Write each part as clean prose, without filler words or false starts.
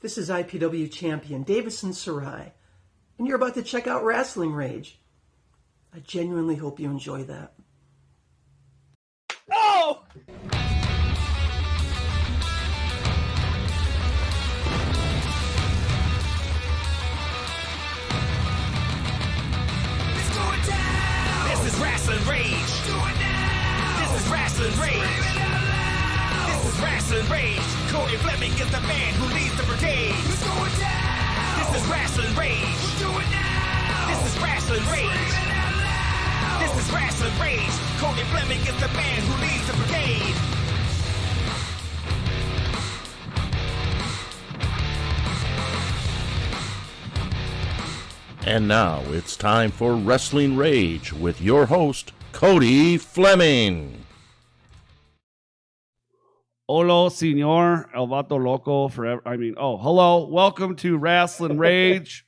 This is IPW champion Davison Sarai, and you're about to check out Rasslin Rage. I genuinely hope you enjoy that. Oh! It's going down! This is Rasslin Rage! Do it now! This is Rasslin Rage! Scream it out loud! This is Rasslin Rage! Cody Fleming is the man who leads the brigade! It's going down! This is Rasslin Rage! Do it now! This is Rasslin Scream Rage! it out loud! This is Rasslin Rage! Cody Fleming is the man who leads the brigade! And now it's time for Rasslin Rage with your host, Cody Fleming. Hola, señor, el vato loco forever. Hello. Welcome to Rasslin Rage.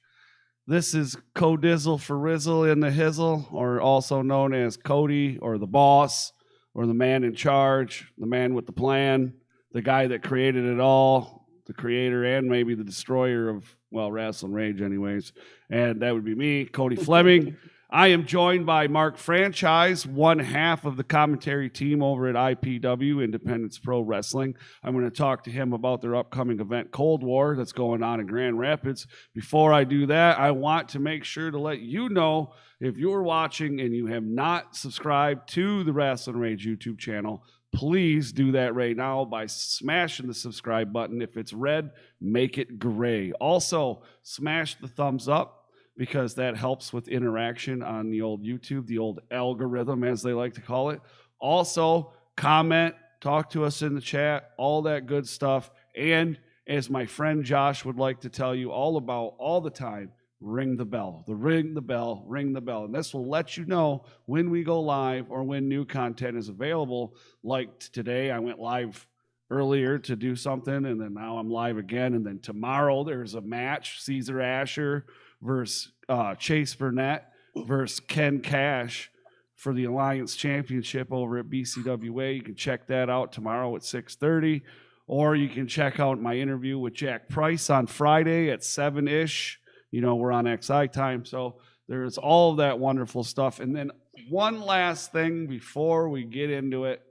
This is Codizzle for Rizzle in the Hizzle, or also known as Cody, or the boss, or the man in charge, the man with the plan, the guy that created it all, the creator and maybe the destroyer of, well, Rasslin Rage anyways. And that would be me, Cody Fleming. I am joined by Mark Franchise, one half of the commentary team over at IPW, Independence Pro Wrestling. I'm going to talk to him about their upcoming event, Cold War, that's going on in Grand Rapids. Before I do that, I want to make sure to let you know, if you're watching and you have not subscribed to the Rasslin Rage YouTube channel, please do that right now by smashing the subscribe button. If it's red, make it gray. Also, smash the thumbs up, because that helps with interaction on the old YouTube, the old algorithm, as they like to call it. Also, comment, talk to us in the chat, all that good stuff. And as my friend Josh would like to tell you all about all the time, ring the bell. Ring the bell, ring the bell. And this will let you know when we go live or when new content is available. Like today, I went live earlier to do something, and then now I'm live again. And then tomorrow there's a match, Caesar Asher versus Chase Burnett versus Ken Cash for the Alliance Championship over at BCWA. You can check that out tomorrow at 6:30, or you can check out my interview with Jack Price on Friday at 7-ish. You know, we're on XI time, so there's all of that wonderful stuff. And then one last thing before we get into it.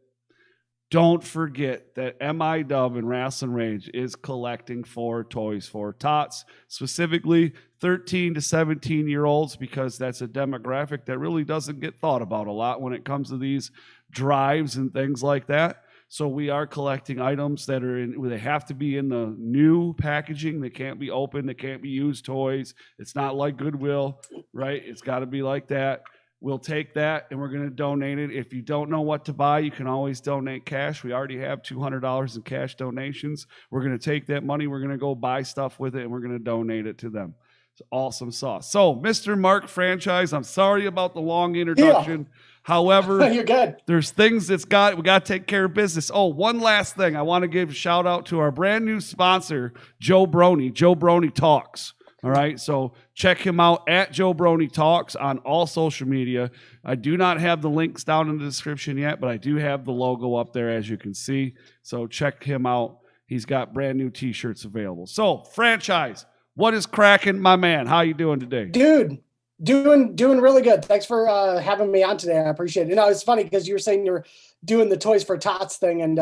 Don't forget that MIW and Rasslin Rage is collecting for Toys for Tots, specifically 13 to 17-year-olds, because that's a demographic that really doesn't get thought about a lot when it comes to these drives and things like that. So we are collecting items that are in, they have to be in the new packaging. They can't be open. They can't be used toys. It's not like Goodwill, right? It's got to be like that. We'll take that and we're going to donate it. If you don't know what to buy, you can always donate cash. We already have $200 in cash donations. We're going to take that money. We're going to go buy stuff with it, and we're going to donate it to them. It's awesome sauce. So, Mr. Mark Franchise, I'm sorry about the long introduction. Yeah. However, you're good. There's things we got to take care of business. Oh, one last thing. I want to give a shout out to our brand new sponsor, Joe Brony. Joe Brony Talks. All right, so check him out at Joe Brony Talks on all social media. I do not have the links down in the description yet, but I do have the logo up there, as you can see. So check him out. He's got brand new T-shirts available. So, Franchise, what is cracking, my man? How you doing today? Dude, doing really good. Thanks for having me on today. I appreciate it. You know, it's funny because you were saying you were doing the Toys for Tots thing, and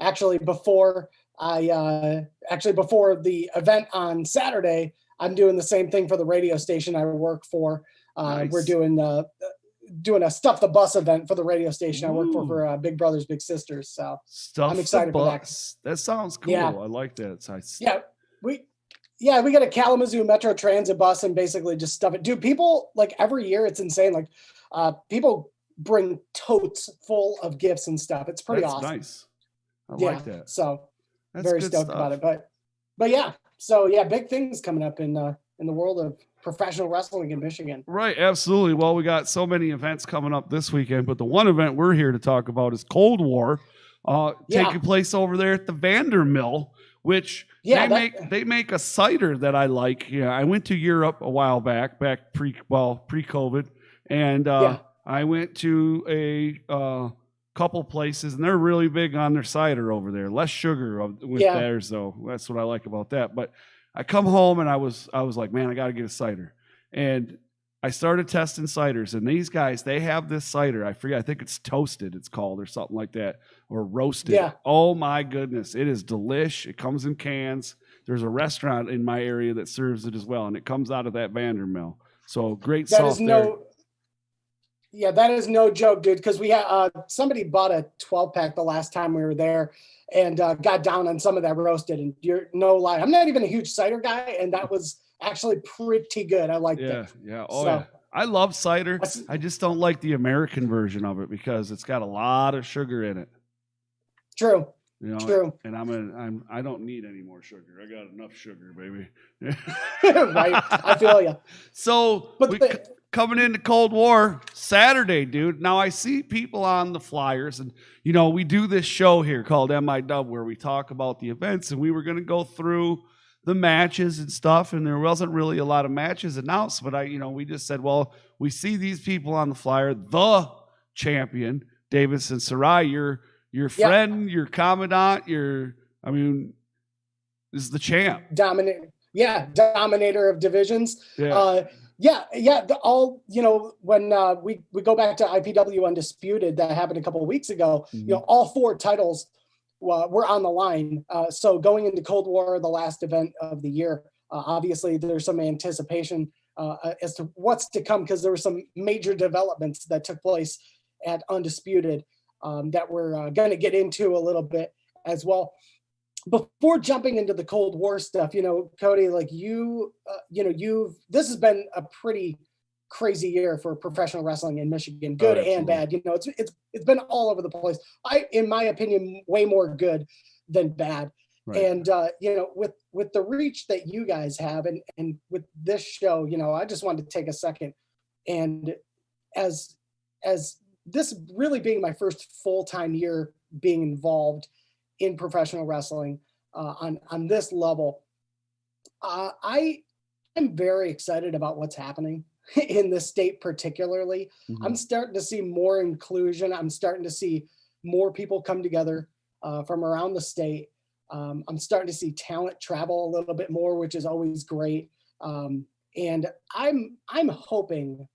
actually before the event on Saturday, I'm doing the same thing for the radio station I work for. Nice. We're doing a Stuff the Bus event for the radio station I work for Big Brothers Big Sisters. So I'm excited for that. That sounds cool. Yeah. I like that. It's nice. We got a Kalamazoo Metro Transit bus and basically just stuff it. Dude, people, like, every year it's insane. Like people bring totes full of gifts and stuff. It's pretty awesome. Nice. I like that. So That's very good stoked stuff. about it. But yeah. So yeah, big things coming up in the world of professional wrestling in Michigan. Right, absolutely. Well, we got so many events coming up this weekend, but the one event we're here to talk about is Cold War, taking place over there at the Vander Mill, which they make a cider that I like. Yeah, I went to Europe a while back pre-COVID, and I went to a couple places, and they're really big on their cider over there. Less sugar with theirs, though. That's what I like about that. But I come home and I was like, man, I got to get a cider. And I started testing ciders, and these guys, they have this cider. I forget. I think it's toasted. It's called or something like that, or roasted. Yeah. Oh my goodness. It is delish. It comes in cans. There's a restaurant in my area that serves it as well. And it comes out of that Vander Mill. So great That stuff is there. that is no joke, dude. Because we had somebody bought a 12-pack the last time we were there, and got down on some of that roasted. And you're no lie, I'm not even a huge cider guy, and that was actually pretty good. I liked it. Yeah. Oh, yeah. I love cider. I just don't like the American version of it because it's got a lot of sugar in it. True. You know, True. And I don't need any more sugar. I got enough sugar, baby. Right. I feel you. So, coming into Cold War Saturday, dude. Now I see people on the flyers, and you know we do this show here called MIW where we talk about the events, and we were going to go through the matches and stuff, and there wasn't really a lot of matches announced, but we just said, well, we see these people on the flyer, the champion, Davison Sarai, your friend, your commandant, this is the champ. Dominator of divisions. Yeah. When we go back to IPW Undisputed that happened a couple of weeks ago, all 4 titles were on the line. So going into Cold War, the last event of the year, obviously there's some anticipation as to what's to come, because there were some major developments that took place at Undisputed that we're going to get into a little bit as well. Before jumping into the Cold War stuff, Cody, like this has been a pretty crazy year for professional wrestling in Michigan, good and bad. It's been all over the place. In my opinion, way more good than bad. Right. And with the reach that you guys have, and with this show, I just wanted to take a second, and as this really being my first full-time year being involved in professional wrestling on this level, I'm very excited about what's happening in this state particularly. Mm-hmm. I'm starting to see more inclusion. I'm starting to see more people come together from around the state. I'm starting to see talent travel a little bit more, which is always great. And I'm hoping,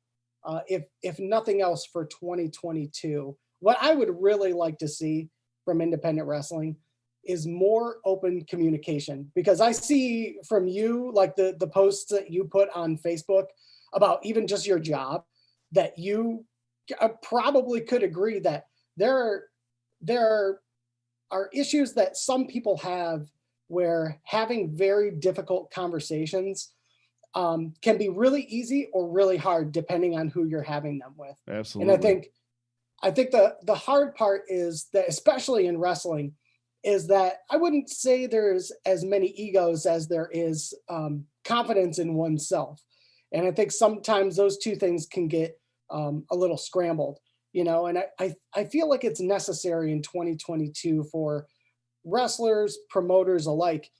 if nothing else for 2022, what I would really like to see from independent wrestling is more open communication, because I see from you, like the posts that you put on Facebook about even just your job, that you probably could agree that there are issues that some people have where having very difficult conversations can be really easy or really hard depending on who you're having them with. Absolutely. And I think the hard part is that, especially in wrestling, is that I wouldn't say there's as many egos as there is confidence in oneself. And I think sometimes those two things can get a little scrambled, and I feel like it's necessary in 2022 for wrestlers, promoters alike.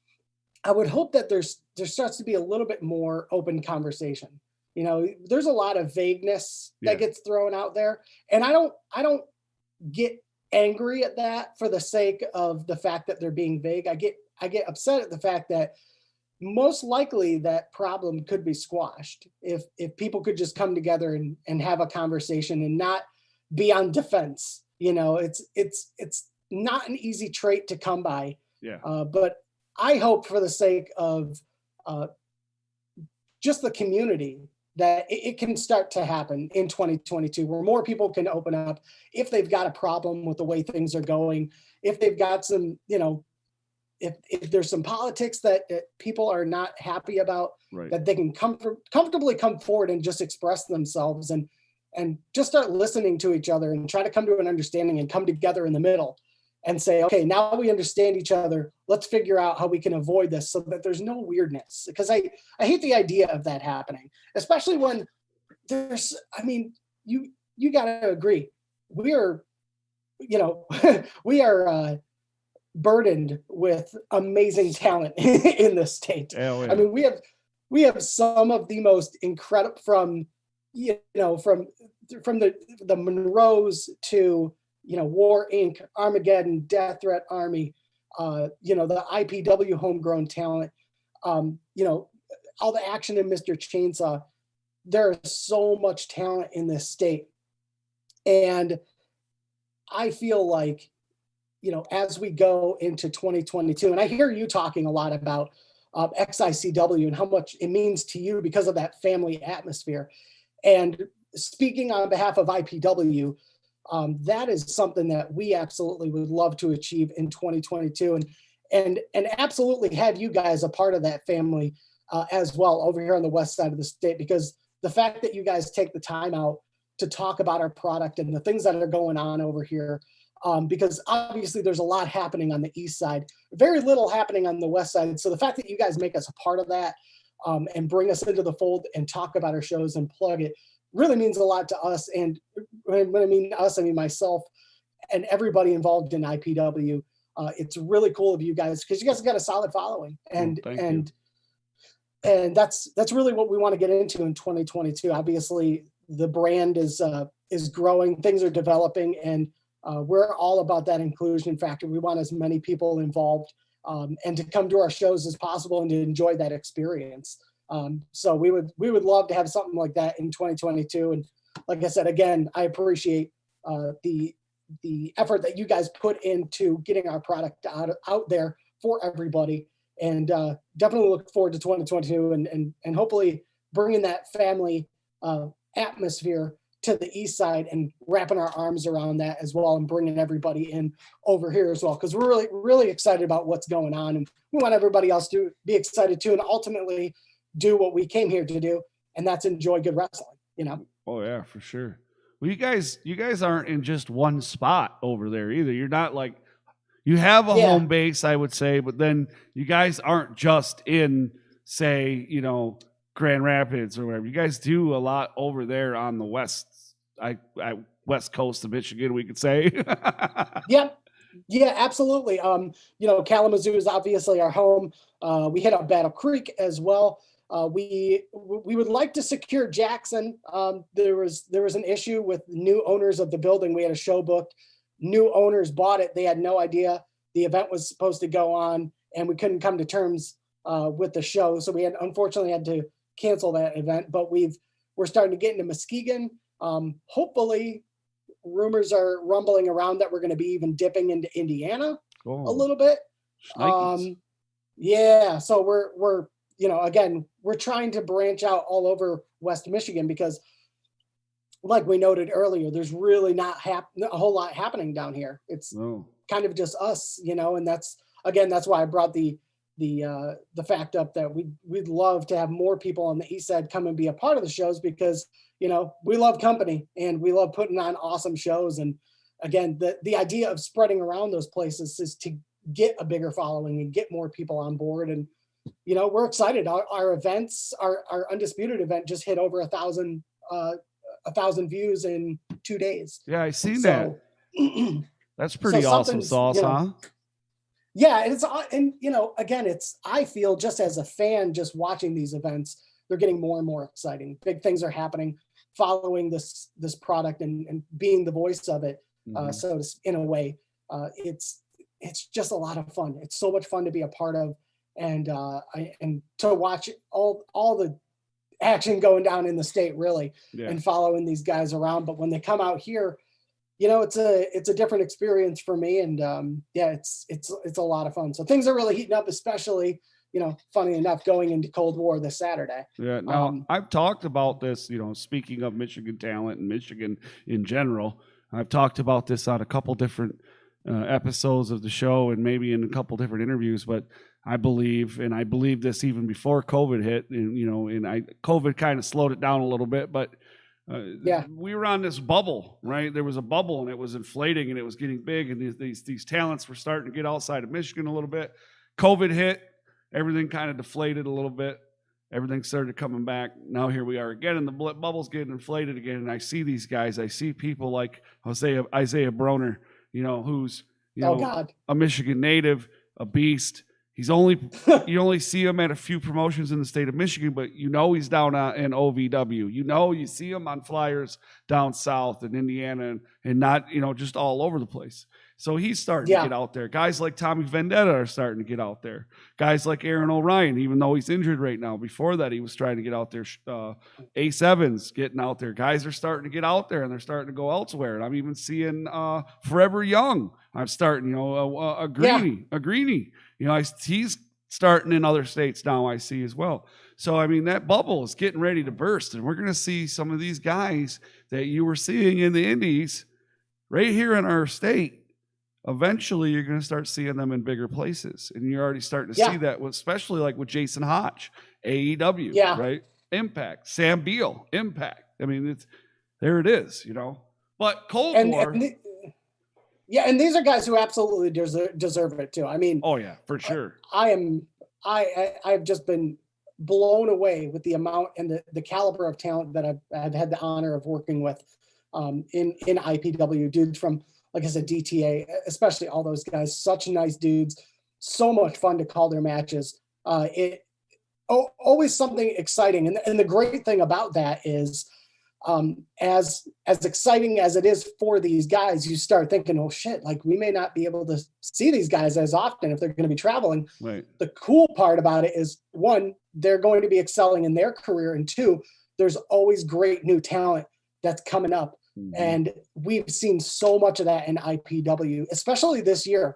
I would hope that there starts to be a little bit more open conversation. There's a lot of vagueness that gets thrown out there, and I don't get angry at that for the sake of the fact that they're being vague. I get upset at the fact that most likely that problem could be squashed if people could just come together and have a conversation and not be on defense. It's not an easy trait to come by. But I hope, for the sake of just the community, that it can start to happen in 2022, where more people can open up if they've got a problem with the way things are going, if they've got some, if there's some politics that people are not happy about, right, that they can comfortably come forward and just express themselves and just start listening to each other and try to come to an understanding and come together in the middle and say, okay, now we understand each other. Let's figure out how we can avoid this so that there's no weirdness. Because I hate the idea of that happening, especially when you got to agree. We are burdened with amazing talent in this state. Yeah. I mean, we have some of the most incredible, from the Monroes to, War Inc., Armageddon, Death Threat Army, the IPW homegrown talent. you know, all the action in Mr. Chainsaw. There is so much talent in this state. And I feel like, you know, as we go into 2022, and I hear you talking a lot about XICW and how much it means to you because of that family atmosphere. And speaking on behalf of IPW, that is something that we absolutely would love to achieve in 2022, and absolutely have you guys a part of that family as well over here on the west side of the state, because the fact that you guys take the time out to talk about our product and the things that are going on over here, because obviously there's a lot happening on the east side, very little happening on the west side. So the fact that you guys make us a part of that and bring us into the fold and talk about our shows and plug it really means a lot to us. And when I mean us, I mean myself and everybody involved in IPW. It's really cool of you guys, because you guys have got a solid following, and that's really what we want to get into in 2022. Obviously, the brand is growing, things are developing, and we're all about that inclusion factor. We want as many people involved and to come to our shows as possible and to enjoy that experience. So we would love to have something like that in 2022. And like I said, again, I appreciate the effort that you guys put into getting our product out there for everybody, and definitely look forward to 2022 and hopefully bringing that family atmosphere to the east side and wrapping our arms around that as well, and bringing everybody in over here as well, because we're really, really excited about what's going on, and we want everybody else to be excited too, and ultimately do what we came here to do, and that's enjoy good wrestling, you know? Oh yeah, for sure. Well, you guys aren't in just one spot over there either. You're not like, you have a home base, I would say, but then you guys aren't just in, say, you know, Grand Rapids or wherever. You guys do a lot over there on the west coast of Michigan, we could say. Yeah, absolutely. You know, Kalamazoo is obviously our home. We hit up Battle Creek as well. We would like to secure Jackson. There was an issue with new owners of the building. We had a show booked. New owners bought it. They had no idea the event was supposed to go on, and we couldn't come to terms with the show. So we unfortunately had to cancel that event. But we're starting to get into Muskegon. Hopefully, rumors are rumbling around that we're going to be even dipping into Indiana a little bit. Yeah. So we're you know, again, we're trying to branch out all over West Michigan, because like we noted earlier, there's really not a whole lot happening down here. It's kind of just us, you know, and that's why I brought the fact up that we'd love to have more people on the east side come and be a part of the shows, because, you know, we love company and we love putting on awesome shows. And again, the idea of spreading around those places is to get a bigger following and get more people on board. And, you know, we're excited. Our events, our Undisputed event just hit over 1,000 views in 2 days. Yeah, I seen that. That's pretty awesome sauce, you know, huh? Yeah, and you know, again, I feel just as a fan, just watching these events, they're getting more and more exciting. Big things are happening, following this product and being the voice of it. So in a way, it's just a lot of fun. It's so much fun to be a part of, and to watch all the action going down in the state, really, and following these guys around. But when they come out here, you know, it's a different experience for me, and it's a lot of fun. So things are really heating up, especially, you know, funny enough, going into Cold War this Saturday. Yeah. Now I've talked about this, you know, speaking of Michigan talent and Michigan in general, I've talked about this on a couple different episodes of the show and maybe in a couple different interviews, but I believe this even before COVID hit, and, you know, COVID kind of slowed it down a little bit, but we were on this bubble, right? There was a bubble and it was inflating and it was getting big, and these talents were starting to get outside of Michigan a little bit. COVID hit, everything kind of deflated a little bit. Everything started coming back. Now here we are again, and the bubble's getting inflated again. And I see these guys. I see people like Isaiah Broner, you know, who's, you know, a Michigan native, a beast. You only see him at a few promotions in the state of Michigan, but you know he's down in OVW. You know, you see him on flyers down south in Indiana, and not, you know, just all over the place. So he's starting to get out there. Guys like Tommy Vendetta are starting to get out there. Guys like Aaron Orion, even though he's injured right now. Before that, he was trying to get out there. Ace Evans getting out there. Guys are starting to get out there, and they're starting to go elsewhere. And I'm even seeing Forever Young. I'm starting, a Greenie. He's starting in other states now, I see as well. So, I mean, that bubble is getting ready to burst, and we're going to see some of these guys that you were seeing in the indies right here in our state. Eventually, you're going to start seeing them in bigger places, and you're already starting to see that, especially like with Jason Hodge, AEW, right? Impact, Sam Beal, Impact. I mean, there it is, But Cold War, and these are guys who absolutely deserve it too. I mean, oh yeah, for sure. I've just been blown away with the amount and the caliber of talent that I've had the honor of working with in IPW. Dudes from, like I said, DTA, especially all those guys, such nice dudes, so much fun to call their matches. Always something exciting. And the great thing about that is as exciting as it is for these guys, you start thinking, oh shit, like we may not be able to see these guys as often if they're going to be traveling. Right. The cool part about it is, one, they're going to be excelling in their career. And two, there's always great new talent that's coming up. And we've seen so much of that in IPW, especially this year.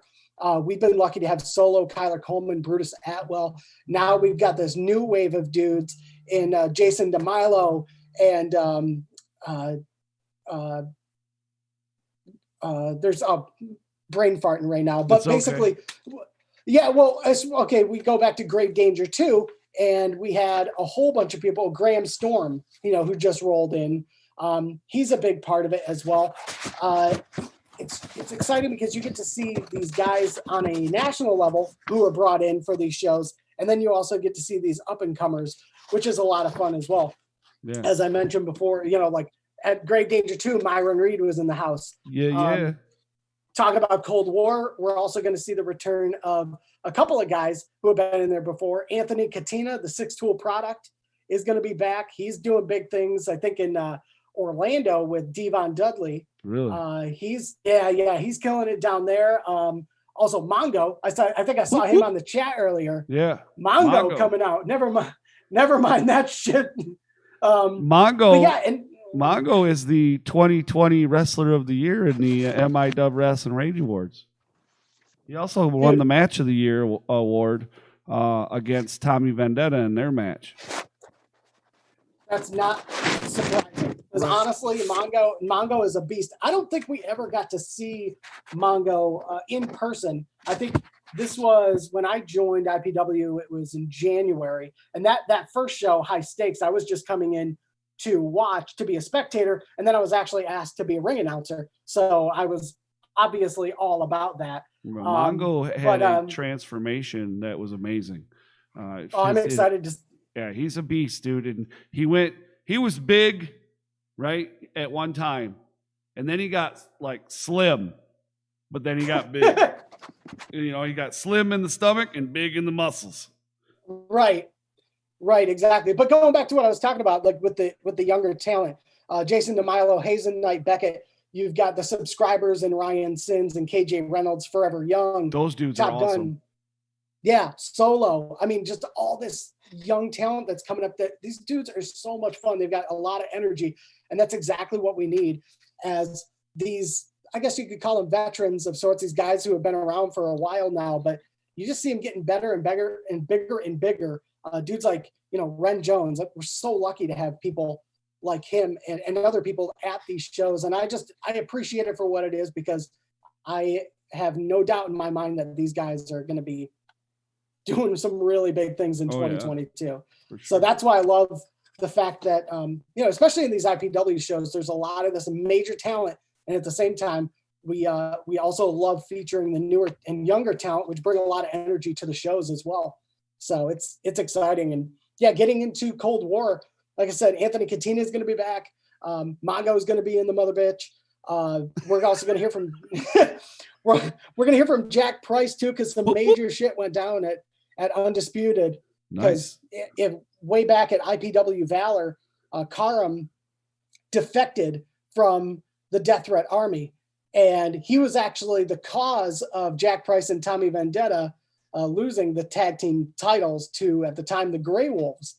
We've been lucky to have Solo, Kyler Coleman, Brutus Atwell. Now we've got this new wave of dudes in Jason DeMilo and there's a brain farting right now. But basically, we go back to Grave Danger 2, and we had a whole bunch of people, Graham Storm, who just rolled in. He's a big part of it as well. It's exciting because you get to see these guys on a national level who are brought in for these shows. And then you also get to see these up and comers, which is a lot of fun as well. Yeah. As I mentioned before, like at Great Danger 2, Myron Reed was in the house. Talking about Cold War, we're also going to see the return of a couple of guys who have been in there before. Anthony Katina, the Six Tool product, is going to be back. He's doing big things, I think, in Orlando with Devon Dudley. Really? He's killing it down there. Also Mongo. I think I saw him on the chat earlier. Yeah. Mongo coming out. Never mind that shit. Mongo. Mongo is the 2020 Wrestler of the Year in the MIW Rasslin Rage Awards. He also won the Match of the Year award against Tommy Vendetta in their match. That's not surprising. Because honestly, Mongo is a beast. I don't think we ever got to see Mongo in person. I think this was when I joined IPW. It was in January. And that first show, High Stakes, I was just coming in to watch, to be a spectator. And then I was actually asked to be a ring announcer. So I was obviously all about that. Mongo had a transformation that was amazing. I'm excited to... Yeah, he's a beast, dude. And he was big, right, at one time. And then he got like slim, but then he got big. He got slim in the stomach and big in the muscles. Right, exactly. But going back to what I was talking about, like with the younger talent, Jason DeMilo, Hazen Knight, Beckett, you've got the subscribers and Ryan Sins and KJ Reynolds, Forever Young. Those dudes Top are awesome. Gun. Yeah, Solo. I mean, just all this young talent that's coming up. That these dudes are so much fun. They've got a lot of energy, and that's exactly what we need as these, I guess you could call them veterans of sorts, these guys who have been around for a while now, but you just see them getting better and bigger and bigger and bigger. Dudes like, Ren Jones. We're so lucky to have people like him and other people at these shows. And I appreciate it for what it is, because I have no doubt in my mind that these guys are going to be doing some really big things in 2022. Yeah, sure. So that's why I love the fact that, especially in these IPW shows, there's a lot of this major talent. And at the same time, we also love featuring the newer and younger talent, which bring a lot of energy to the shows as well. So it's exciting. And yeah, getting into Cold War, like I said, Anthony Katina is going to be back. Mongo is going to be in the mother bitch. We're also going to hear from, we're going to hear from Jack Price too, because some major shit went down at Undisputed. Because if way back at IPW Valor, Karam defected from the Death Threat Army. And he was actually the cause of Jack Price and Tommy Vendetta losing the tag team titles to, at the time, the Grey Wolves.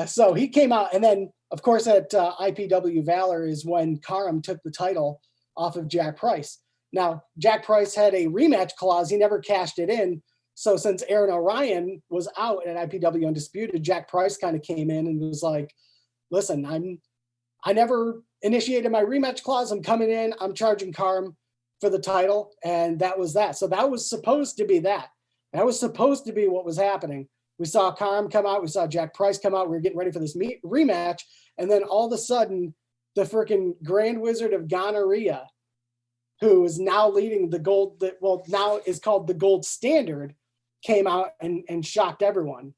So he came out, and then, of course, at IPW Valor is when Karam took the title off of Jack Price. Now, Jack Price had a rematch clause. He never cashed it in. So since Aaron Orion was out at IPW Undisputed, Jack Price kind of came in and was like, listen, I never initiated my rematch clause. I'm coming in. I'm charging Karam for the title. And that was that. So that was supposed to be that. That was supposed to be what was happening. We saw Karam come out. We saw Jack Price come out. We were getting ready for this rematch. And then all of a sudden, the freaking Grand Wizard of Gonorrhea, who is now leading the gold, that now is called the Gold Standard, came out and shocked everyone,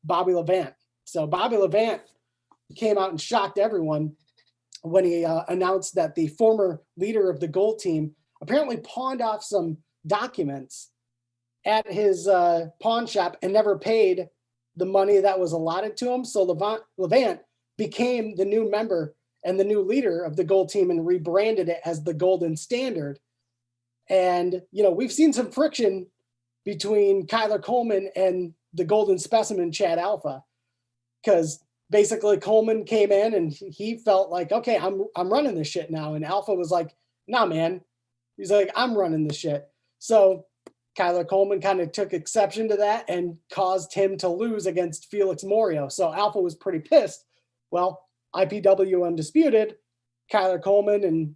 Bobby Levant. So Bobby Levant came out and shocked everyone when he announced that the former leader of the Gold Team apparently pawned off some documents at his pawn shop and never paid the money that was allotted to him. So Levant became the new member and the new leader of the Gold Team and rebranded it as the Golden Standard. And, we've seen some friction between Kyler Coleman and the Golden Specimen, Chad Alpha, because basically Coleman came in and he felt like, okay, I'm running this shit now. And Alpha was like, nah, man. He's like, I'm running this shit. So Kyler Coleman kind of took exception to that and caused him to lose against Felix Morio. So Alpha was pretty pissed. Well, IPW Undisputed, Kyler Coleman and,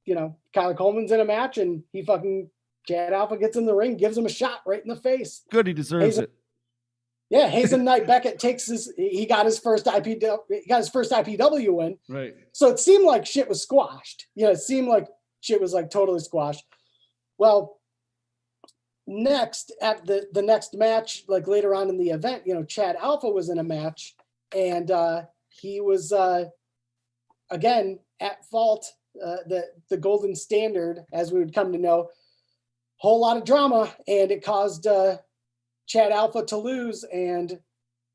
Kyler Coleman's in a match and Chad Alpha gets in the ring, gives him a shot right in the face. Good, he deserves it. Yeah, Hazen Knight Beckett he got his first IPW win. Right. So it seemed like shit was squashed. It seemed like shit was like totally squashed. Well, next at the next match, like later on in the event, Chad Alpha was in a match and he was again at fault. The Golden Standard, as we would come to know, whole lot of drama, and it caused Chad Alpha to lose. And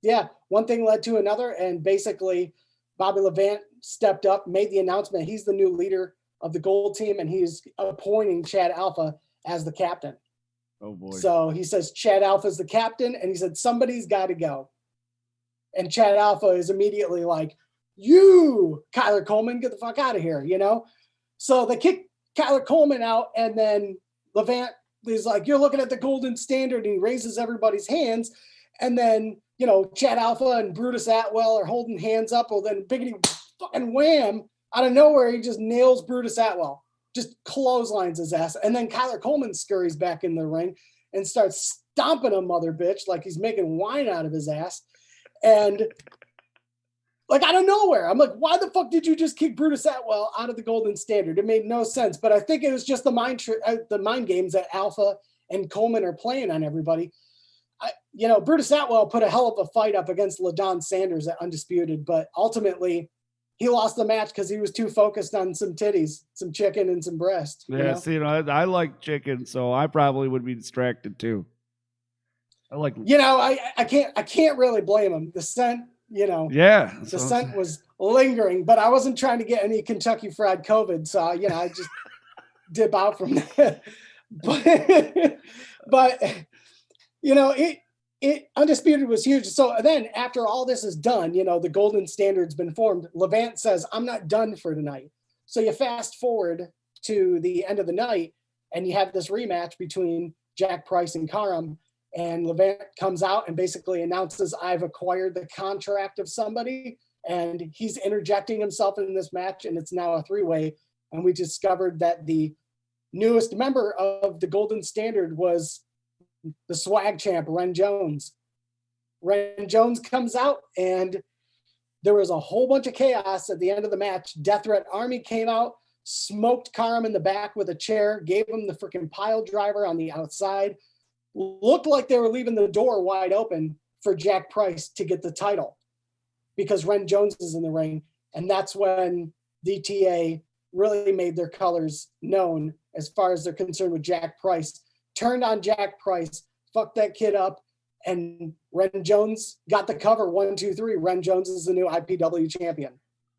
yeah, one thing led to another, and basically Bobby Levant stepped up, made the announcement he's the new leader of the Gold Team, and he's appointing Chad Alpha as the captain. Oh boy. So he says Chad Alpha is the captain, and he said somebody's got to go. And Chad Alpha is immediately like, you, Kyler Coleman, get the fuck out of here, So they kick Kyler Coleman out, and then Levant is like, you're looking at the Golden Standard, and he raises everybody's hands. And then, Chad Alpha and Brutus Atwell are holding hands up. Well, then biggity fucking wham, out of nowhere, he just nails Brutus Atwell, just clotheslines his ass. And then Kyler Coleman scurries back in the ring and starts stomping a mother bitch like he's making wine out of his ass. And like out of nowhere, I'm like, why the fuck did you just kick Brutus Atwell out of the Golden Standard? It made no sense, but I think it was just the mind games that Alpha and Coleman are playing on everybody. Brutus Atwell put a hell of a fight up against LaDon Sanders at Undisputed, but ultimately he lost the match because he was too focused on some titties, some chicken, and some breast. Yeah, see, I like chicken, so I probably would be distracted too. I can't really blame him. The scent. Yeah, the scent was lingering, but I wasn't trying to get any Kentucky Fried COVID, so I just dip out from that. But it Undisputed was huge. So then after all this is done, the Golden Standard's been formed. Levant says, I'm not done for tonight. So you fast forward to the end of the night, and you have this rematch between Jack Price and Karam. And Levant comes out and basically announces, I've acquired the contract of somebody, and he's interjecting himself in this match, and it's now a three-way. And we discovered that the newest member of the Golden Standard was the swag champ, Ren Jones. Ren Jones comes out, and there was a whole bunch of chaos at the end of the match. Death Threat Army came out, smoked Karam in the back with a chair, gave him the freaking pile driver on the outside. Looked like they were leaving the door wide open for Jack Price to get the title because Ren Jones is in the ring. And that's when DTA really made their colors known as far as they're concerned with Jack Price. Turned on Jack Price, fucked that kid up, and Ren Jones got the cover. 1, 2, 3. Ren Jones is the new IPW champion.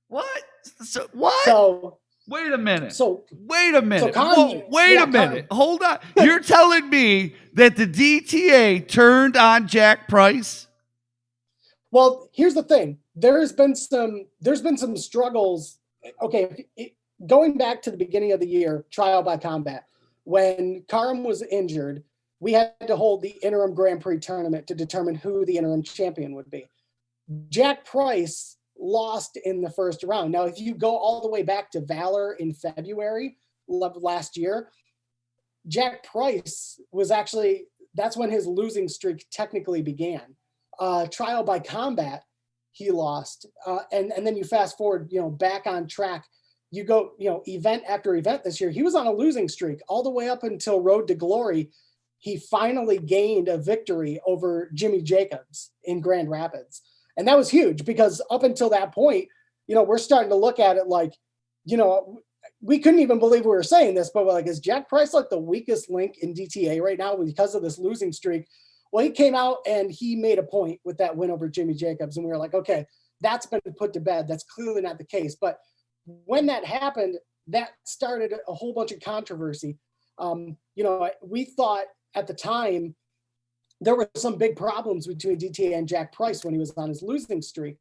What? So what? So Wait a minute. So wait a minute. Karam- Wait yeah, a minute. Karam- Hold on. You're telling me that the DTA turned on Jack Price? Well, here's the thing. There's been some struggles. Okay, going back to the beginning of the year, trial by combat, when Karam was injured, we had to hold the interim Grand Prix tournament to determine who the interim champion would be. Jack Price lost in the first round. Now, if you go all the way back to Valor in February of last year, Jack Price was actually, that's when his losing streak technically began. Trial by combat, he lost. And then you fast forward, back on track. You go, event after event this year. He was on a losing streak all the way up until Road to Glory. He finally gained a victory over Jimmy Jacobs in Grand Rapids. And that was huge because up until that point, we're starting to look at it like, we couldn't even believe we were saying this, but we're like, is Jack Price like the weakest link in DTA right now because of this losing streak? Well, he came out and he made a point with that win over Jimmy Jacobs. And we were like, okay, that's been put to bed. That's clearly not the case. But when that happened, that started a whole bunch of controversy. We thought at the time there were some big problems between DTA and Jack Price when he was on his losing streak.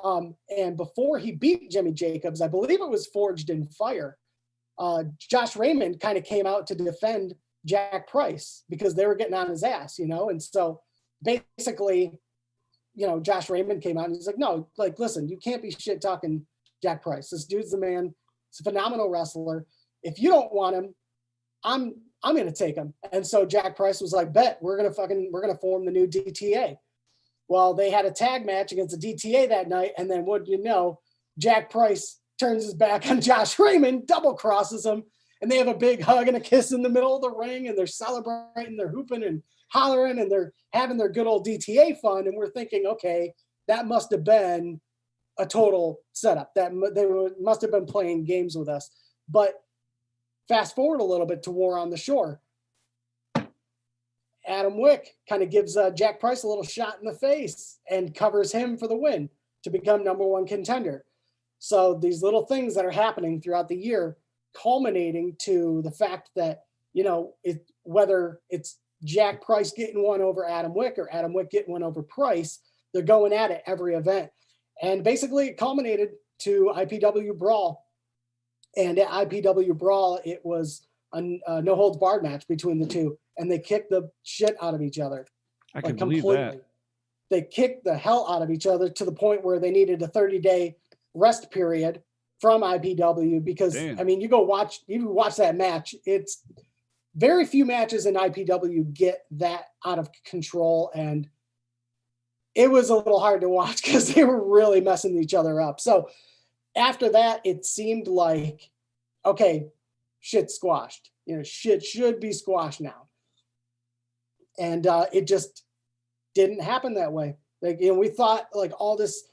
And before he beat Jimmy Jacobs, I believe it was Forged in Fire, Josh Raymond kind of came out to defend Jack Price because they were getting on his ass, and so basically, Josh Raymond came out and he's like, no, like, listen, you can't be shit talking Jack Price. This dude's the man. He's a phenomenal wrestler. If you don't want him, I'm going to take him. And so Jack Price was like, bet we're going to form the new DTA. Well, they had a tag match against the DTA that night. And then what do you know, Jack Price turns his back on Josh Raymond, double crosses him, and they have a big hug and a kiss in the middle of the ring, and they're celebrating, they're hooping and hollering, and they're having their good old DTA fun. And we're thinking, okay, that must have been a total setup. That they must have been playing games with us. But fast forward a little bit to War on the Shore. Adam Wick kind of gives Jack Price a little shot in the face and covers him for the win to become number one contender. So these little things that are happening throughout the year, culminating to the fact that, whether it's Jack Price getting one over Adam Wick or Adam Wick getting one over Price, they're going at it every event. And basically it culminated to IPW Brawl. And at IPW Brawl, it was a no holds barred match between the two. And they kicked the shit out of each other. I can believe that. They kicked the hell out of each other to the point where they needed a 30-day rest period from IPW because, Damn. I mean, you watch that match. It's very few matches in IPW get that out of control. And it was a little hard to watch because they were really messing each other up. So after that, it seemed like, okay, shit's squashed. Shit should be squashed now. And it just didn't happen that way. Like, we thought like all this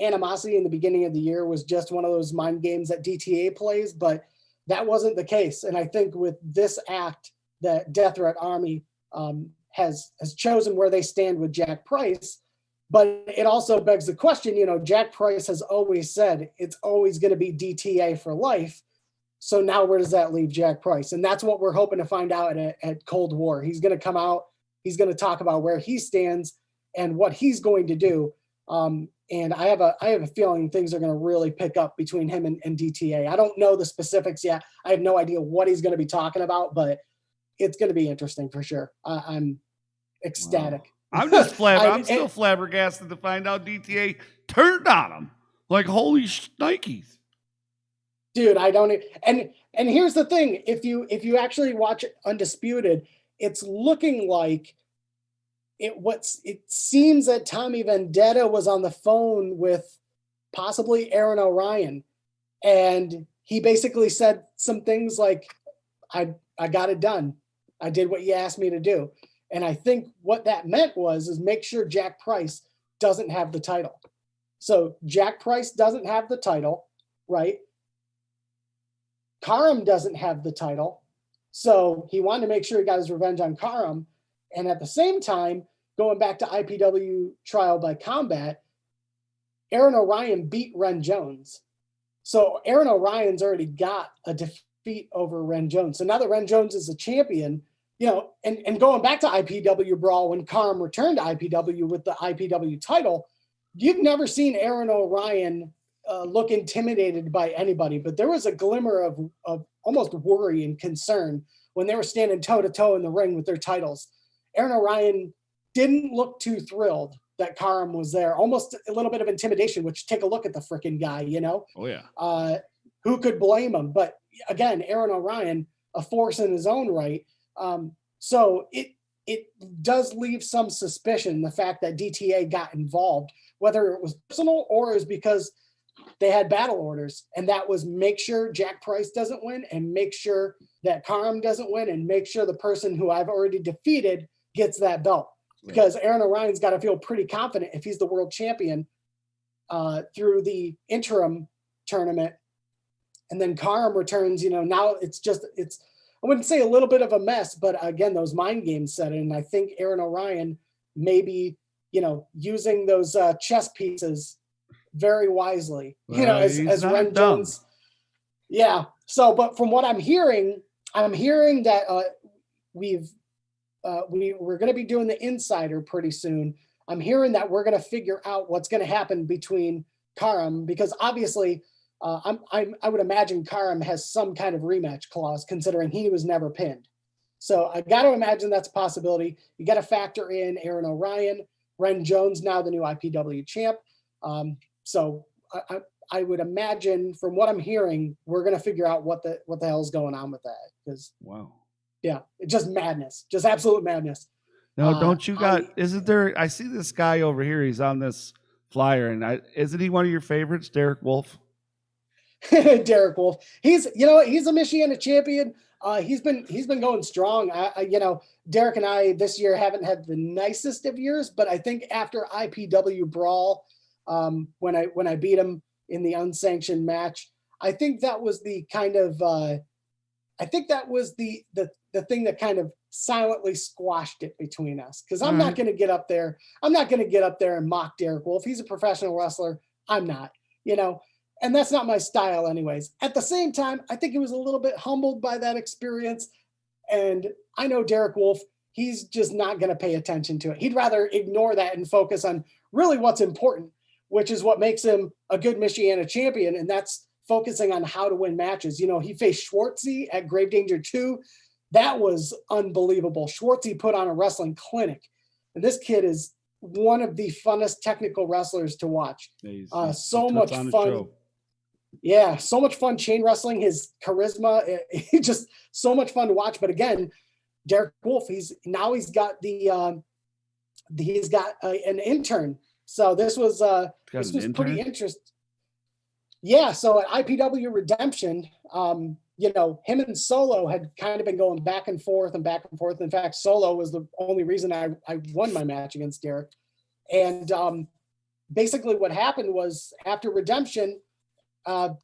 animosity in the beginning of the year was just one of those mind games that DTA plays, but that wasn't the case. And I think with this act that Death Threat Army has chosen where they stand with Jack Price, but it also begs the question, Jack Price has always said it's always going to be DTA for life. So now where does that leave Jack Price? And that's what we're hoping to find out at Cold War. He's going to come out. He's going to talk about where he stands and what he's going to do. And I have a feeling things are going to really pick up between him and DTA. I don't know the specifics yet. I have no idea what he's going to be talking about, but it's going to be interesting for sure. I'm ecstatic. Wow. I'm just I'm still flabbergasted to find out DTA turned on him. Like, holy shnikes. Dude, I don't. And here's the thing: if you actually watch Undisputed, it's looking like it seems that Tommy Vendetta was on the phone with possibly Aaron Orion, and he basically said some things like, "I got it done. I did what you asked me to do." And I think what that meant is make sure Jack Price doesn't have the title. So Jack Price doesn't have the title, right? Karam doesn't have the title. So he wanted to make sure he got his revenge on Karam. And at the same time, going back to IPW Trial by Combat, Aaron Orion beat Ren Jones. So Aaron Orion's already got a defeat over Ren Jones. So now that Ren Jones is a champion, you know, and going back to IPW Brawl, when Karam returned to IPW with the IPW title, you've never seen Aaron Orion look intimidated by anybody, but there was a glimmer of almost worry and concern when they were standing toe-to-toe in the ring with their titles. Aaron Orion didn't look too thrilled that Karam was there. Almost a little bit of intimidation, which take a look at the freaking guy, you know? Oh, yeah. Who could blame him? But again, Aaron Orion, a force in his own right. So it does leave some suspicion, the fact that DTA got involved, whether it was personal or it was because they had battle orders, and that was make sure Jack Price doesn't win and make sure that Karam doesn't win and make sure the person who I've already defeated gets that belt. Because Aaron Orion's got to feel pretty confident if he's the world champion through the interim tournament. And then Karam returns, you know, now it's I wouldn't say a little bit of a mess, but again, those mind games set in. I think Aaron Orion maybe, you know, using those chess pieces very wisely, you know, as Ren Jones. Yeah. So, but from what I'm hearing that we're going to be doing the insider pretty soon. I'm hearing that we're going to figure out what's going to happen between Karam, because obviously I would imagine Karam has some kind of rematch clause considering he was never pinned. So I got to imagine that's a possibility. You got to factor in Aaron Orion, Ren Jones, now the new IPW champ. So I would imagine from what I'm hearing, we're going to figure out what the hell's going on with that. Because wow. Yeah, it's just madness, just absolute madness. No, don't you isn't there, I see this guy over here, he's on this flyer, and isn't he one of your favorites, Derek Wolfe? Derek Wolfe. He's a Michiana champion. He's been going strong. Derek and I this year haven't had the nicest of years, but I think after IPW Brawl, when I beat him in the unsanctioned match, I think that was the kind of the thing that kind of silently squashed it between us. Because I'm not going to get up there. I'm not going to get up there and mock Derek Wolfe. He's a professional wrestler. I'm not, and that's not my style anyways. At the same time, I think he was a little bit humbled by that experience. And I know Derek Wolfe, he's just not going to pay attention to it. He'd rather ignore that and focus on really what's important, which is what makes him a good Michiana champion. And that's focusing on how to win matches. He faced Schwartzy at Grave Danger 2. That was unbelievable. Schwartzy put on a wrestling clinic. And this kid is one of the funnest technical wrestlers to watch. So much fun. Yeah, so much fun chain wrestling. His charisma, just so much fun to watch. But again, Derek Wolfe, he's got an intern. So this was pretty interesting. Yeah, so at IPW Redemption, him and Solo had kind of been going back and forth. In fact, Solo was the only reason I won my match against Derek. And basically what happened was after Redemption,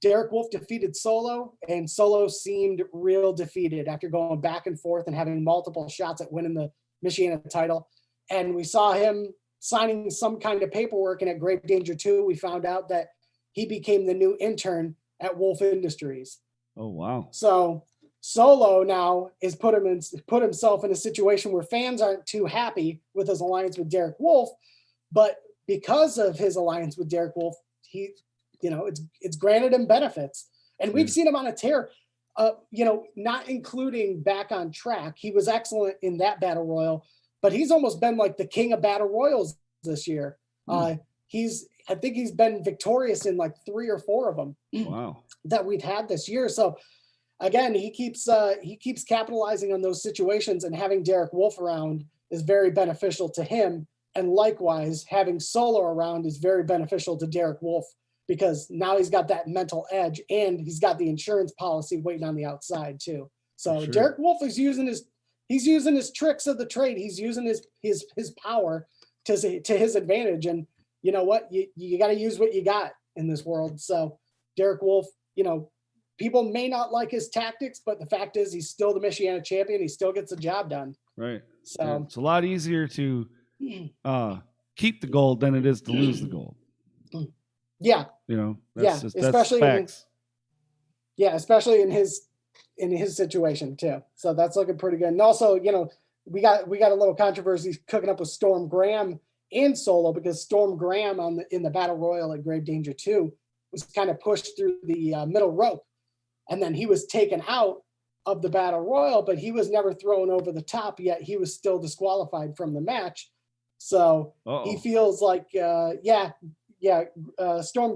Derek Wolfe defeated Solo, and Solo seemed real defeated after going back and forth and having multiple shots at winning the Michiana title. And we saw him signing some kind of paperwork, and at Grave Danger 2, we found out that he became the new intern at Wolfe Industries. Oh, wow. So Solo now is put himself in a situation where fans aren't too happy with his alliance with Derek Wolfe, but because of his alliance with Derek Wolfe, it's granted him benefits. And we've seen him on a tear, not including Back on Track. He was excellent in that battle royal, but he's almost been like the king of battle royals this year. I think he's been victorious in like 3 or 4 of them. Wow. That we've had this year. So again, he keeps capitalizing on those situations, and having Derek Wolfe around is very beneficial to him. And likewise, having Solo around is very beneficial to Derek Wolfe, because now he's got that mental edge, and he's got the insurance policy waiting on the outside too. So sure. Derek Wolfe is using his tricks of the trade. He's using his power to his advantage. And you know what? You got to use what you got in this world. So Derek Wolfe, people may not like his tactics, but the fact is he's still the Michiana champion. He still gets the job done. Right. So yeah, it's a lot easier to keep the gold than it is to lose the gold. Yeah. That's especially facts. Yeah, especially in his situation too. So that's looking pretty good. And also, you know, we got a little controversy cooking up with Storm Graham and Solo, because Storm Graham in the Battle Royal at Grave Danger 2 was kind of pushed through the middle rope, and then he was taken out of the Battle Royal, but he was never thrown over the top, yet he was still disqualified from the match. So he feels like Storm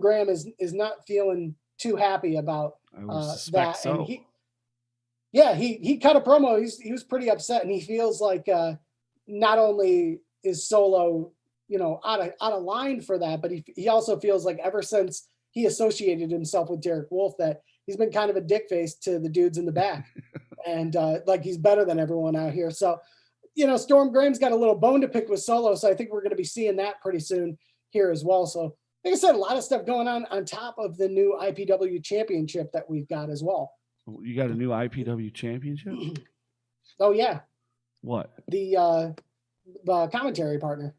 Graham is not feeling too happy about that. So. And he cut a promo. He was pretty upset, and he feels like not only is Solo, you know, out of line for that, but he also feels like ever since he associated himself with Derek Wolfe, that he's been kind of a dick face to the dudes in the back, and like he's better than everyone out here. So, you know, Storm Graham's got a little bone to pick with Solo, so I think we're going to be seeing that pretty soon here as well. So, like I said, a lot of stuff going on top of the new IPW championship that we've got as well. You got a new IPW championship? Oh yeah. What? The commentary partner.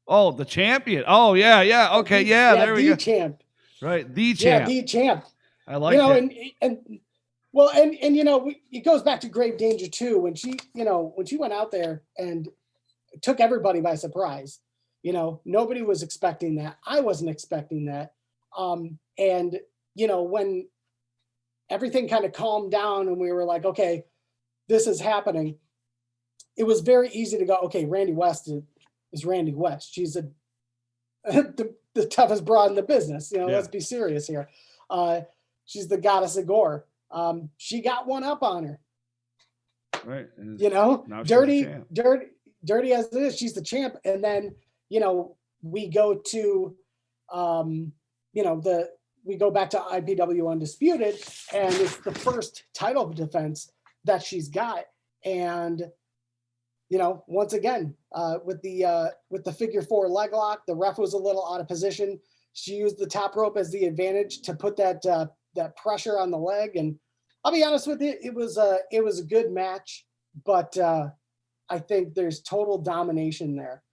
Oh, the champion. Oh yeah. Okay, yeah. There we go. Champ. Right, the champ. Yeah, the champ. I like that. And you know, it goes back to Grave Danger 2 when she went out there and took everybody by surprise. You know, nobody was expecting that. I wasn't expecting that. And you know, when everything kind of calmed down and we were like, okay, this is happening, it was very easy to go, okay, Randy West is Randy West. She's the toughest broad in the business. You know, Let's be serious here. She's the goddess of gore. She got one up on her. Right. You know, dirty as it is, she's the champ. And then, you know, we go to, we go back to IPW Undisputed, and it's the first title defense that she's got. And, you know, once again, with the figure 4 leg lock, the ref was a little out of position. She used the top rope as the advantage to put that pressure on the leg. And I'll be honest with you, it was a good match, but I think there's total domination there.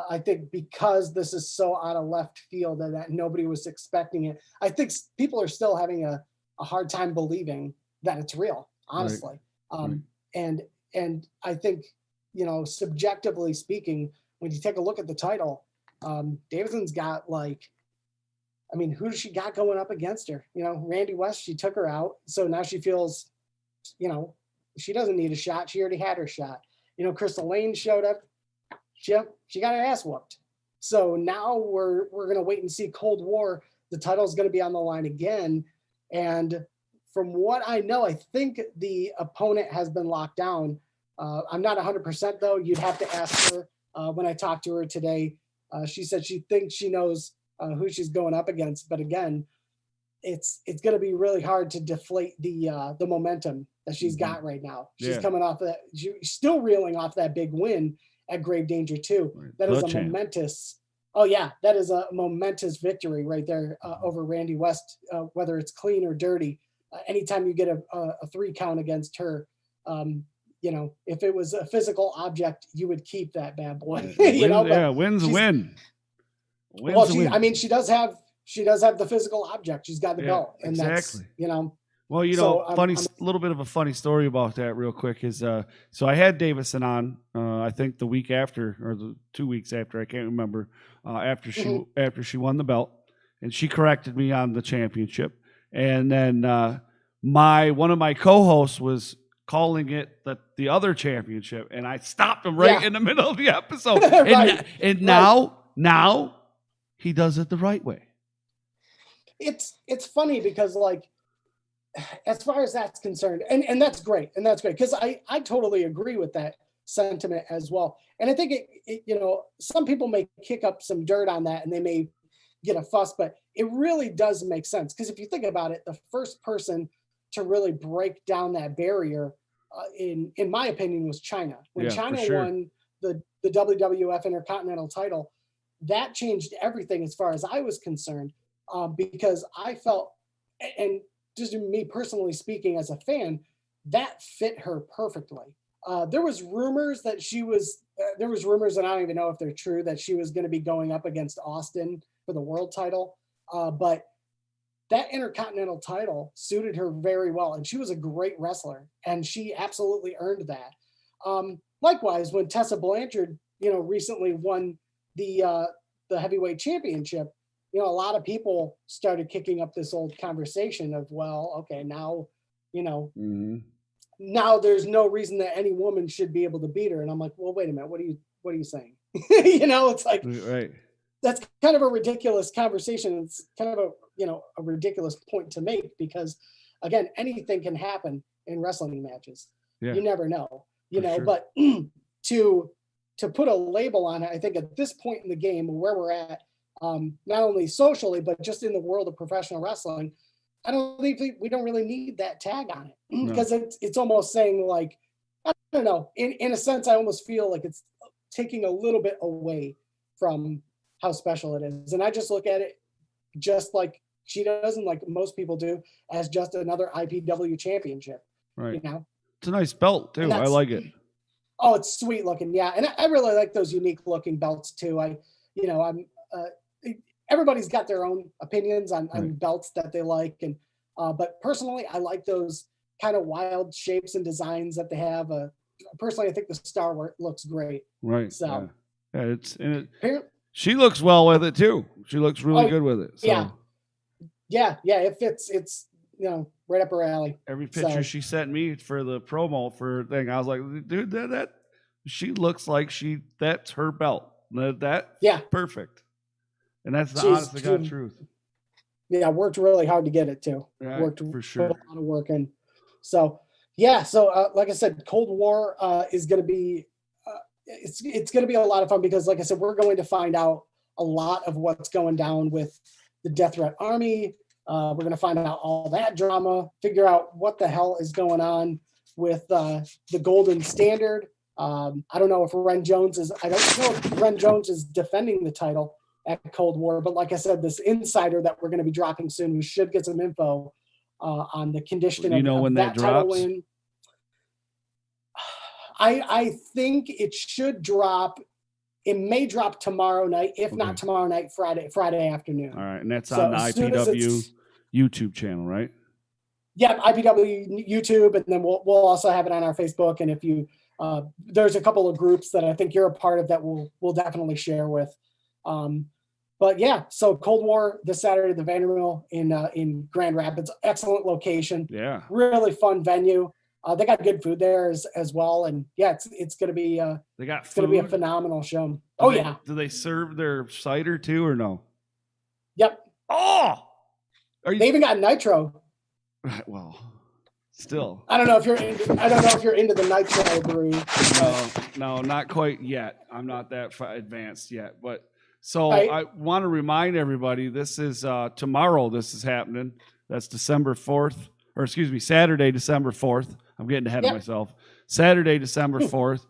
I think because this is so out of left field and that nobody was expecting it, I think people are still having a hard time believing that it's real, honestly. Right. And I think, you know, subjectively speaking, when you take a look at the title, Davidson's got who does she got going up against her? You know, Randy West, she took her out. So now she feels, you know, she doesn't need a shot. She already had her shot. You know, Crystal Lane showed up. She got her ass whooped. So now we're going to wait and see. Cold War, the title is going to be on the line again. And from what I know, I think the opponent has been locked down. I'm not 100% though. You'd have to ask her. When I talked to her today, she said she thinks she knows who she's going up against. But again, it's going to be really hard to deflate the momentum that she's got right now. She's coming off that. She's still reeling off that big win at Grave Danger 2. That is a momentous. Oh yeah, that is a momentous victory right there over Randy West. Whether it's clean or dirty, anytime you get a 3 count against her, you know, if it was a physical object, you would keep that bad boy. Wins a win. I mean, she does have the physical object. She's got the belt, and exactly. That's, you know. Well, you know, little bit of a funny story about that real quick is, so I had Davison on, I think the week after or the 2 weeks after, I can't remember, after she won the belt, and she corrected me on the championship. And then, one of my co-hosts was calling it the other championship, and I stopped him right in the middle of the episode. And now he does it the right way. It's funny because, like, as far as that's concerned, and that's great, because I totally agree with that sentiment as well. And I think it you know, some people may kick up some dirt on that and they may get a fuss, but it really does make sense, because if you think about it, the first person to really break down that barrier, in my opinion, was China. When China won the WWF Intercontinental title, that changed everything as far as I was concerned, because I felt, and just me personally speaking as a fan, that fit her perfectly. There was rumors that and I don't even know if they're true, that she was going to be going up against Austin for the world title. But that Intercontinental title suited her very well, and she was a great wrestler, and she absolutely earned that. Likewise, when Tessa Blanchard, recently won the heavyweight championship, a lot of people started kicking up this old conversation of, well, okay, now, now there's no reason that any woman should be able to beat her. And I'm like, well, wait a minute, what are you saying? It's like, right. That's kind of a ridiculous conversation. It's kind of a ridiculous point to make because, again, anything can happen in wrestling matches. Yeah. You never know, Sure. but to put a label on it, I think at this point in the game where we're at, not only socially, but just in the world of professional wrestling, I don't think we don't really need that tag on it because it's almost saying like, I don't know, in a sense, I almost feel like it's taking a little bit away from how special it is. And I just look at it just like she does and like most people do as just another IPW championship. Right. It's a nice belt too. I like it. Oh, it's sweet looking. Yeah. And I really like those unique looking belts too. Everybody's got their own opinions on belts that they like. And, but personally, I like those kind of wild shapes and designs that they have. Personally, I think the Star Wars looks great. Right. So she looks well with it too. She looks really good with it. So. Yeah. It fits. It's, right up her alley. Every picture she sent me for the promo for thing, I was like, dude, that she looks like that's her belt. That's perfect. And that's the honest to God truth. Yeah, worked really hard to get it too. Right, worked for sure. A lot of work in. So like I said, Cold War is going to be it's going to be a lot of fun because, like I said, we're going to find out a lot of what's going down with the Death Threat Army. We're going to find out all that drama, figure out what the hell is going on with the Golden Standard. I don't know if Ren Jones is defending the title at Cold War, but like I said, this insider that we're going to be dropping soon, we should get some info on the condition of when that title drops? win. I think it should drop. It may drop tomorrow night, if not tomorrow night, Friday afternoon. All right, and that's on the IPW YouTube channel, right? Yeah, IPW YouTube, and then we'll also have it on our Facebook. And if you there's a couple of groups that I think you're a part of that we'll definitely share with. But yeah, so Cold War this Saturday, the Vander Mill in Grand Rapids, excellent location. Yeah, really fun venue. They got good food there as well, and yeah, it's going to be it's going to be a phenomenal show. Do they serve their cider too or no? Yep. Oh, they even got nitro. Well, still, I don't know if you're into the nitro brew. No, not quite yet. I'm not that advanced yet, but so I want to remind everybody this is tomorrow. This is happening. That's December 4th, or excuse me, Saturday, December 4th. I'm getting ahead of myself. Saturday, December 4th.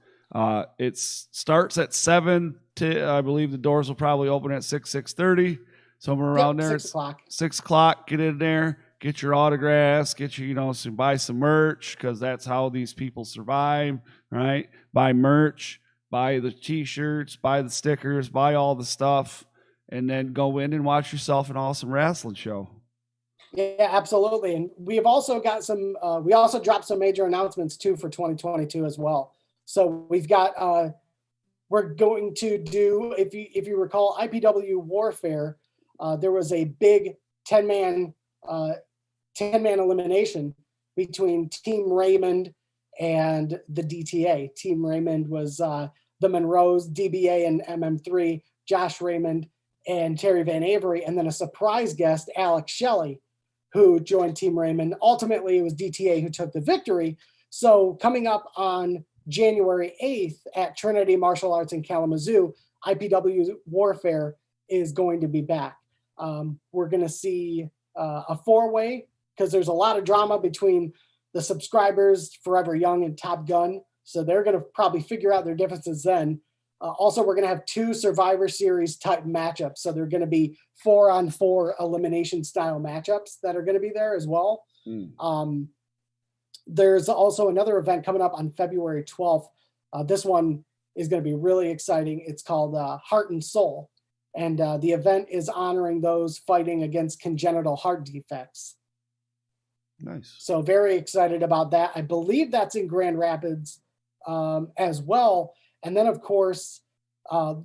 It starts at 7 to, I believe the doors will probably open at 6:30, somewhere around there. 6 o'clock. 6 o'clock, get in there, get your autographs, get your, buy some merch, because that's how these people survive, right? Buy merch, buy the T-shirts, buy the stickers, buy all the stuff, and then go in and watch yourself an awesome wrestling show. Yeah, absolutely. And we have also got we also dropped some major announcements too for 2022 as well. So we've got, we're going to do, if you recall, IPW Warfare, there was a big 10-man elimination between Team Raymond and the DTA. Team Raymond was the Monroes, DBA and MM3, Josh Raymond and Terry Van Avery, and then a surprise guest, Alex Shelley, who joined Team Raymond. Ultimately, it was DTA who took the victory. So coming up on January 8th at Trinity Martial Arts in Kalamazoo, IPW Warfare is going to be back. We're going to see a four-way because there's a lot of drama between the subscribers, Forever Young and Top Gun. So they're going to probably figure out their differences then. Also, we're going to have 2 Survivor Series type matchups. So they're going to be 4-on-4 elimination style matchups that are going to be there as well. There's also another event coming up on February 12th. This one is going to be really exciting. It's called Heart and Soul. And the event is honoring those fighting against congenital heart defects. Nice. So very excited about that. I believe that's in Grand Rapids as well. And then, of course,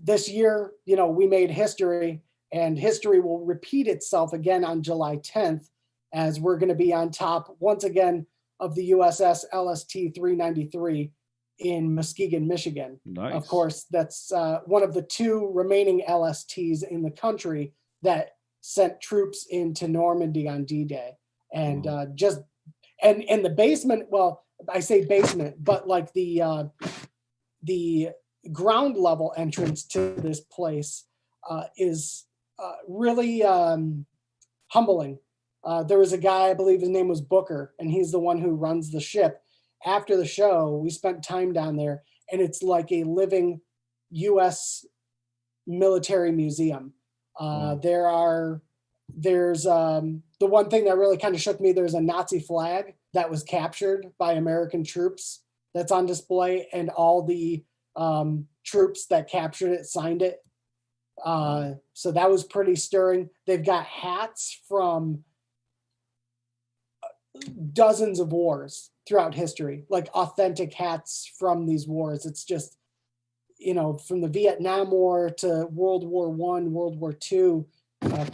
this year, we made history, and history will repeat itself again on July 10th, as we're going to be on top once again of the USS LST 393 in Muskegon, Michigan. Nice. Of course, that's one of the 2 remaining LSTs in the country that sent troops into Normandy on D-Day. And and the basement, well, I say basement, but like the ground level entrance to this place is really humbling. There was a guy, I believe his name was Booker, and he's the one who runs the ship. After the show, we spent time down there, and it's like a living U.S. military museum. There's the one thing that really kind of shook me, there's a Nazi flag that was captured by American troops that's on display, and all the troops that captured it signed it. So that was pretty stirring. They've got hats from dozens of wars throughout history, like authentic hats from these wars. It's just, from the Vietnam War to World War I, World War II,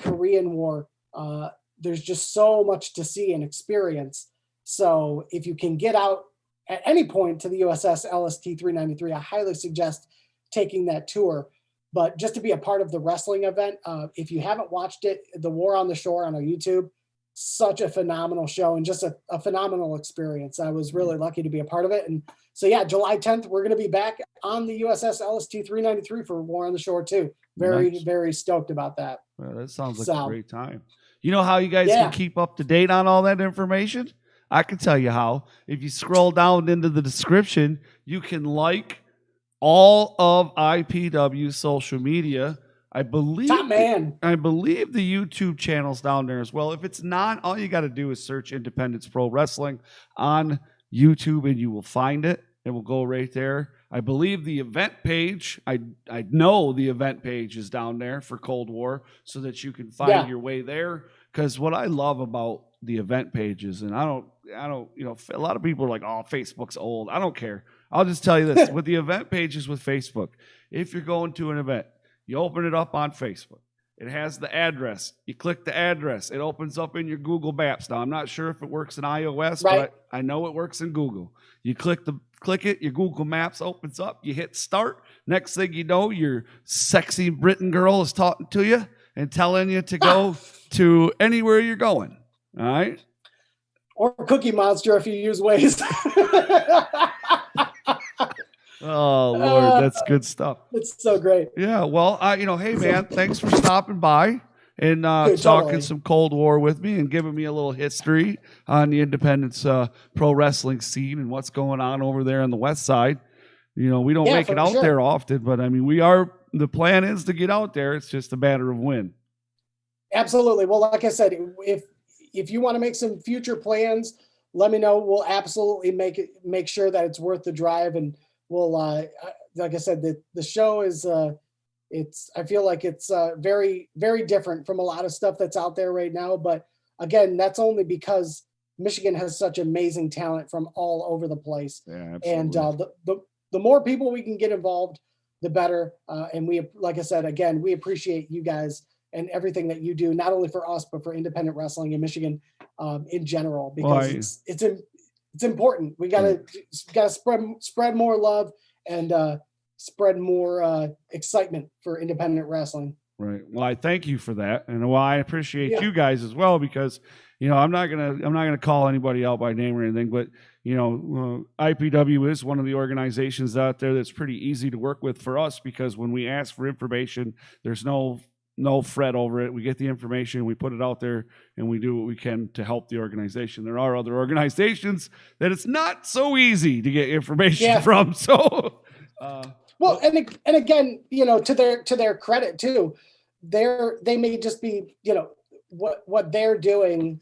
Korean War. There's just so much to see and experience. So if you can get out at any point to the USS LST 393, I highly suggest taking that tour. But just to be a part of the wrestling event, if you haven't watched it, The War on the Shore on our YouTube, such a phenomenal show and just a phenomenal experience. I was really lucky to be a part of it. And so, yeah, July 10th, we're going to be back on the USS LST 393 for War on the Shore too. Very, very stoked about that. Well, that sounds like a great time. You know how you guys can keep up to date on all that information? I can tell you how. If you scroll down into the description, you can like all of IPW social media. I believe Top man. I believe the YouTube channel's down there as well. If it's not, all you got to do is search Independence Pro Wrestling on YouTube and you will find it. It will go right there. I believe the event page, I know the event page is down there for Cold War so that you can find your way there. Because what I love about the event pages, and I don't, a lot of people are like, oh, Facebook's old. I don't care. I'll just tell you this. With the event pages with Facebook, if you're going to an event, you open it up on Facebook. It has the address. You click the address. It opens up in your Google Maps. Now, I'm not sure if it works in iOS, but I know it works in Google. You click it, your Google Maps opens up. You hit start. Next thing you know, your sexy Britain girl is talking to you and telling you to go to anywhere you're going. All right? Or Cookie Monster if you use Waze. Oh, Lord, that's good stuff. It's so great. Yeah, well, hey, man, thanks for stopping by and talking some Cold War with me and giving me a little history on the Independence pro wrestling scene and what's going on over there on the west side. We don't make it out there often, but, I mean, the plan is to get out there. It's just a matter of when. Absolutely. Well, like I said, if you want to make some future plans, let me know. We'll absolutely make sure that it's worth the drive, and we'll, like I said, the show is, I feel like it's very, very different from a lot of stuff that's out there right now. But again, that's only because Michigan has such amazing talent from all over the place. Yeah, absolutely. And the more people we can get involved, the better. And we, like I said, again, we appreciate you guys and everything that you do, not only for us, but for independent wrestling in Michigan in general, because it's important. We gotta spread more love and spread more excitement for independent wrestling. Right. Well, I thank you for that, and I appreciate you guys as well, because I'm not gonna call anybody out by name or anything, but IPW is one of the organizations out there that's pretty easy to work with for us, because when we ask for information, there's no fret over it. We get the information, we put it out there, and we do what we can to help the organization. There are other organizations that it's not so easy to get information from. So, well, and again, to their credit too, they may just be, what they're doing.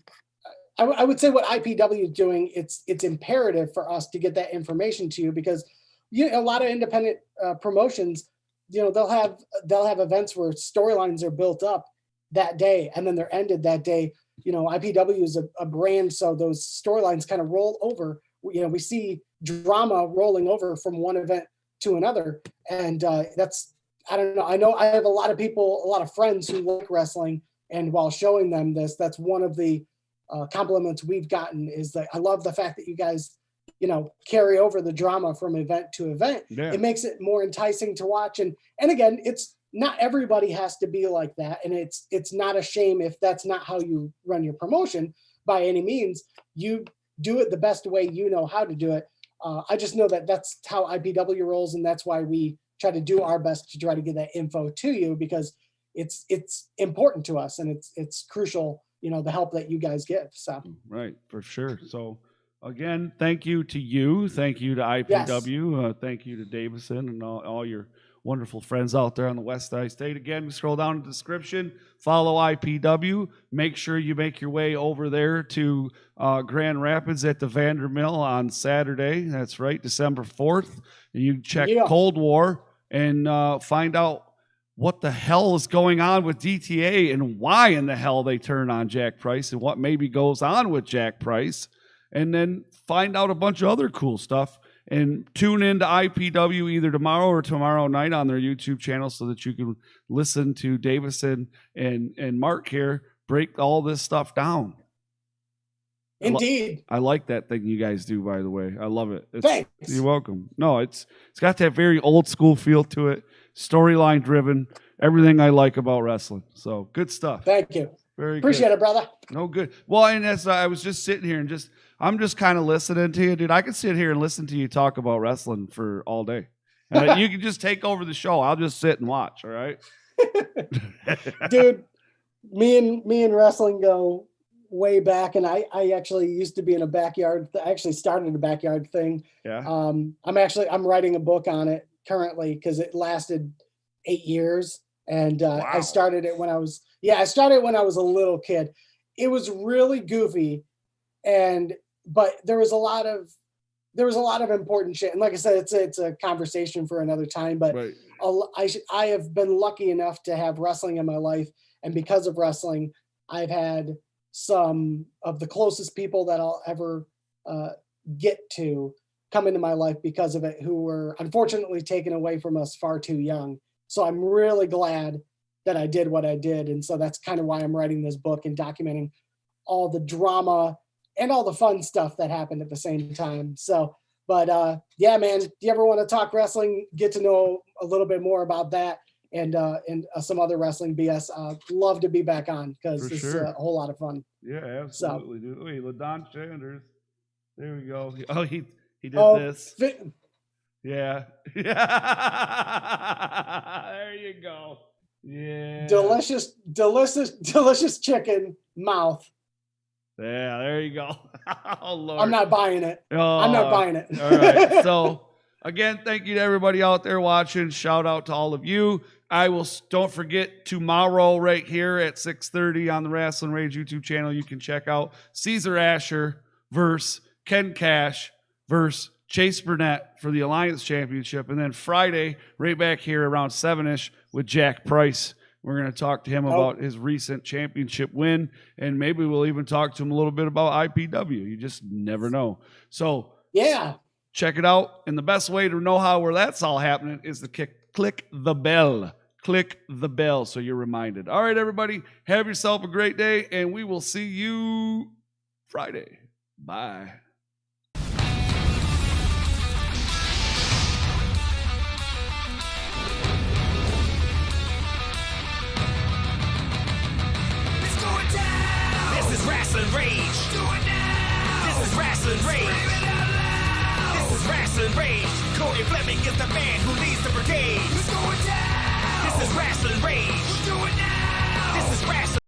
I would say what IPW is doing, it's imperative for us to get that information to you, because a lot of independent promotions they'll have events where storylines are built up that day and then they're ended that day. IPW is a brand, so those storylines kind of roll over. We see drama rolling over from one event to another, and that's, I don't know. I know I have a lot of friends who like wrestling, and while showing them this, that's one of the compliments we've gotten is that I love the fact that you guys, carry over the drama from event to event. Yeah. It makes it more enticing to watch. And again, it's not everybody has to be like that. And it's not a shame if that's not how you run your promotion by any means. You do it the best way you know how to do it. I just know that that's how IPW rolls. And that's why we try to do our best to try to get that info to you, because it's important to us and it's crucial, the help that you guys give. So right, for sure. So again, thank you to you. Thank you to IPW. Yes. Thank you to Davison and all your wonderful friends out there on the West Side State. Again, scroll down in the description, follow IPW. Make sure you make your way over there to Grand Rapids at the Vander Mill on Saturday. That's right, December 4th. And you check Cold War and find out what the hell is going on with DTA and why in the hell they turn on Jack Price and what maybe goes on with Jack Price. And then find out a bunch of other cool stuff and tune into IPW either tomorrow or tomorrow night on their YouTube channel so that you can listen to Davison and Mark here break all this stuff down. Indeed. I like that thing you guys do, by the way. I love it. Thanks. You're welcome. No, it's got that very old school feel to it, storyline driven, everything I like about wrestling. So good stuff. Thank you. Very Appreciate good. it, brother. No good. Well, and as I was just sitting here and I'm just kind of listening to you, dude. I could sit here and listen to you talk about wrestling for all day. You can just take over the show. I'll just sit and watch. All right, dude. Me and wrestling go way back, and I actually used to be in a backyard. I actually started a backyard thing. Yeah. I'm writing a book on it currently because it lasted 8 years, and Wow. I started it when I was a little kid. It was really goofy, but there was a lot of important shit. And like I said, it's a conversation for another time. But Right. I have been lucky enough to have wrestling in my life, and because of wrestling, I've had some of the closest people that I'll ever get to come into my life because of it, who were unfortunately taken away from us far too young. So I'm really glad that I did what I did. And so that's kind of why I'm writing this book and documenting all the drama and all the fun stuff that happened at the same time. So, but yeah, man, do you ever want to talk wrestling, get to know a little bit more about that and some other wrestling BS? Love to be back on because it's a whole lot of fun. Yeah, absolutely. So, wait, LaDon Sanders. There we go. Oh, he did this. Yeah. There you go. Yeah. Delicious chicken mouth. Yeah, there you go. Oh, Lord. I'm not buying it. Oh, I'm not buying it. All right. So, again, thank you to everybody out there watching. Shout out to all of you. Don't forget tomorrow right here at 6:30 on the Rasslin Rage YouTube channel, you can check out Caesar Asher versus Ken Cash versus Chase Burnett for the Alliance Championship. And then Friday, right back here around 7-ish with Jack Price. We're going to talk to him about his recent championship win, and maybe we'll even talk to him a little bit about IPW. You just never know. So yeah, check it out. And the best way to know where that's all happening is to click the bell. Click the bell so you're reminded. All right, everybody, have yourself a great day, and we will see you Friday. Bye. Rasslin Rage. Do it now. This is Rasslin Rage. Scream it out loud. This is Rasslin Rage. Cody Fleming is the man who leads the brigade.